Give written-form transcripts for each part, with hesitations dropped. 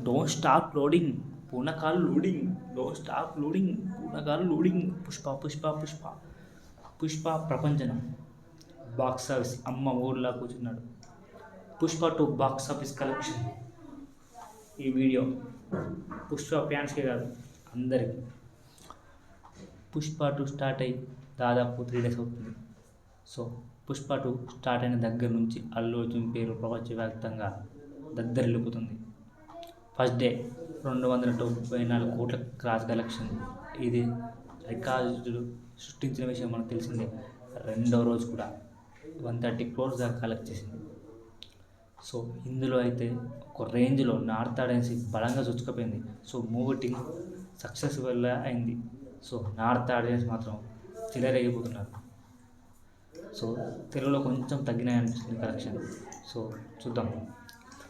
Don't stop loading, పూనకాలు loading, don't stop loading, పూనకాలు loading. Pushpa Pushpa Pushpa Pushpa ప్రపంచనం బాక్స్ ఆఫీస్ అమ్మ ఊర్లా కూర్చున్నాడు. Pushpa 2 box office collection. ఈ వీడియో పుష్ప ఫ్యాన్స్కే కాదు అందరికీ. పుష్ప 2 స్టార్ట్ అయ్యి దాదాపు 3 days అవుతుంది. సో పుష్ప 2 స్టార్ట్ అయిన దగ్గర నుంచి అల్లు అర్జున్ పేరు ప్రపంచవ్యాప్తంగా దద్దరిల్లిపోతుంది. ఫస్ట్ డే 294 కోట్ల క్రాస్ కలెక్షన్. ఇది రికార్డు సృష్టించిన విషయం మనకు తెలిసిందే. రెండవ రోజు కూడా 130 crores దాకా కలెక్ట్ చేసింది. సో ఇందులో అయితే ఒక రేంజ్లో నార్త్ ఆడియన్స్ బలంగా చొచ్చుకుపోయింది. సో మూవిటింగ్ సక్సెస్ఫుల్ అయింది. సో నార్త్ ఆడియన్స్ మాత్రం చిలరేగిపోతున్నారు. సో తెలుగులో కొంచెం తగ్గినాయి అనిపిస్తుంది కలెక్షన్. సో చూద్దాం.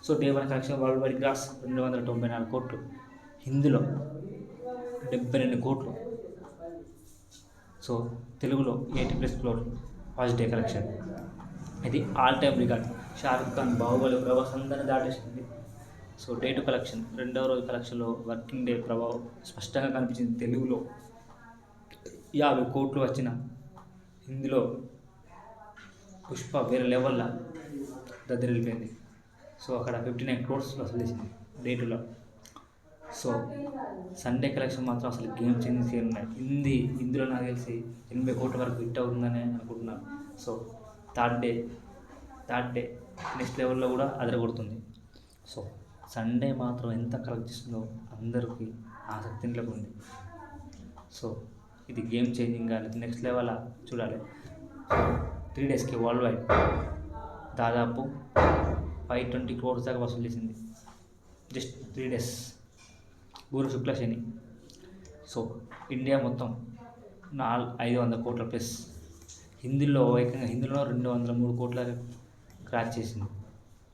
So day 1 collection worldwide gross 294 కోట్లు, హిందీలో 72 కోట్లు. సో తెలుగులో 80+ crores ఫస్ట్ డే కలెక్షన్. ఇది all time record. Shah Rukh Khan, Baahubali, Prabhas అందరిని దాటేసింది. సో డే 2 కలెక్షన్, రెండవ రోజు కలెక్షన్లో వర్కింగ్ డే ప్రభావం స్పష్టంగా కనిపించింది. తెలుగులో 50 కోట్లు వచ్చిన, హిందీలో పుష్ప వేరే లెవెల్లో దద్దరిల్లిపోయింది. సో అక్కడ 59 crores వసూలు చేసింది డే 2లో. సో సండే కలెక్షన్ మాత్రం అసలు గేమ్ చేంజెస్ ఉన్నాయి. హిందీలో నాకు తెలిసి 80 కోట్ల వరకు హిట్ అవుతుందని అనుకుంటున్నాను. సో థర్డ్ డే నెక్స్ట్ లెవెల్లో కూడా అదరగొడుతుంది. సో సండే మాత్రం ఎంత కలెక్ట్ చేస్తుందో అందరికీ ఆసక్తి ఉంది. సో ఇది గేమ్ చేంజింగ్ కానీ నెక్స్ట్ లెవెల్ చూడాలి. 3 daysకి వరల్డ్ వైడ్ దాదాపు 520 crores దాకా వసూలు చేసింది. జస్ట్ 3 days, గురు శుక్ల శని. సో ఇండియా మొత్తం 500 కోట్ల ప్లస్. హిందీలో 203 కోట్ల క్రాచ్ చేసింది.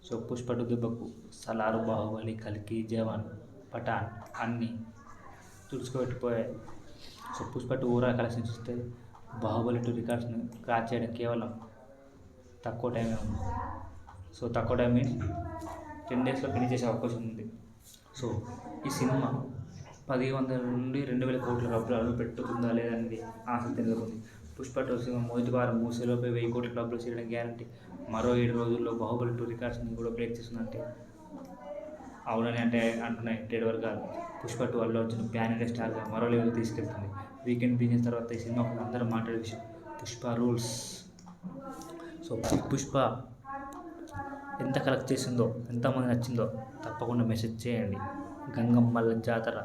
సో పుష్ప 2 దెబ్బకు సలారు, బాహుబలి, కల్కి, జవాన్, పఠాన్ అన్నీ తుడుచుకుపెట్టిపోయాయి. సో పుష్ప 2 ఓవరాల్ కలెక్షన్ చూస్తే బాహుబలి 2 రికార్డ్స్ని క్రాచ్ చేయడం కేవలం తక్కువ టైమే ఉంది. సో తక్కువ టైం మీన్స్ 10 daysలో ఫినిష్ చేసే అవకాశం ఉంది. సో ఈ సినిమా 1,100 నుండి 2,000 కోట్ల క్లబ్లు పెట్టుకుందా లేదనేది ఆసక్తి నెలకొంది. పుష్ప 2 సినిమా మొదటి వారం మూసేలోపే 1000 కోట్ల క్లబ్లు చేయడం గ్యారంటీ. మరో 7 రోజుల్లో బాహుబలి 2 రికార్డ్స్ని కూడా బ్రేక్ చేస్తుందంటే అవునని అంటున్నాయి ట్రేడ్ వర్గాలు. పుష్ప 2 అల్లు అర్జున్ ప్యాన్ ఇండియా స్టార్గా మరో లెవెల్కి తీసుకెళ్తుంది. వీకెండ్ బిజినెస్ తర్వాత ఈ సినిమా అందరూ మాట్లాడే విషయం పుష్ప రూల్స్. సో పుష్ప ఎంత కలెక్ట్ చేసిందో, ఎంతమంది నచ్చిందో తప్పకుండా మెసేజ్ చేయండి. గంగమ్మల జాతర